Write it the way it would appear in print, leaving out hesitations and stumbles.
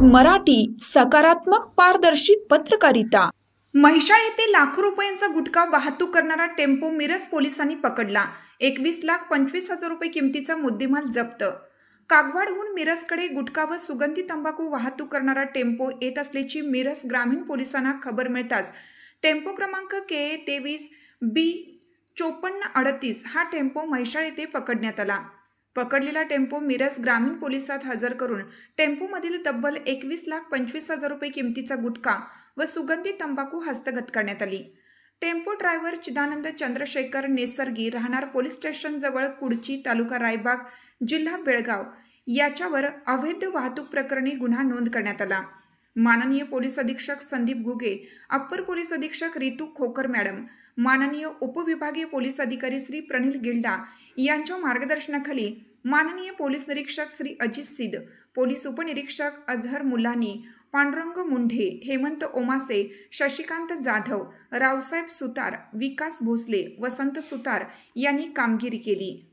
मराठी सकारात्मक पारदर्शी पत्रकारिता। म्हैसाळ येथे लाखो रुपयांचा गुटखा वाहतूक करणारा टेम्पो मिरज पोलिसांनी पकडला। 21,25,000 रुपये किमतीचा मुद्देमाल जप्त। कागवाडहून मिरजकडे गुटखा व सुगंधी तंबाखू वाहतूक करणारा टेम्पो येत असल्याची मिरज ग्रामीण पोलिसांना खबर मिळताच टेम्पो क्रमांक KA235438 हा टेम्पो म्हैसाळ येथे पकडण्यात आला। पकडलेला टेम्पो मिरज ग्रामीण पोलिसात हजर करून टेम्पोमधील तब्बल 21,25,000 रुपये किमतीचा गुटखा व सुगंधी तंबाखू हस्तगत करण्यात आली। टेम्पो ड्रायव्हर चिदानंद चंद्रशेखर नेसर्गी राहणार पोलीस स्टेशन जवळ कुडची तालुका रायबाग जिल्हा बेळगाव याच्यावर अवैध वाहतूक प्रकरणी गुन्हा नोंद करण्यात आला। माननीय पोलीस अधीक्षक संदीप घुगे, अप्पर पोलीस अधीक्षक रितू खोकर मॅडम, माननीय उपविभागीय पोलीस अधिकारी श्री प्रणिल गिल्डा यांच्या मार्गदर्शनाखाली माननीय पोलीस निरीक्षक श्री अजित सिद्ध, पोलीस उपनिरीक्षक अझहर मुलानी, पांडुरंग मुंढे, हेमंत ओमासे, शशिकांत जाधव, रावसाहेब सुतार, विकास भोसले, वसंत सुतार यांनी कामगिरी केली।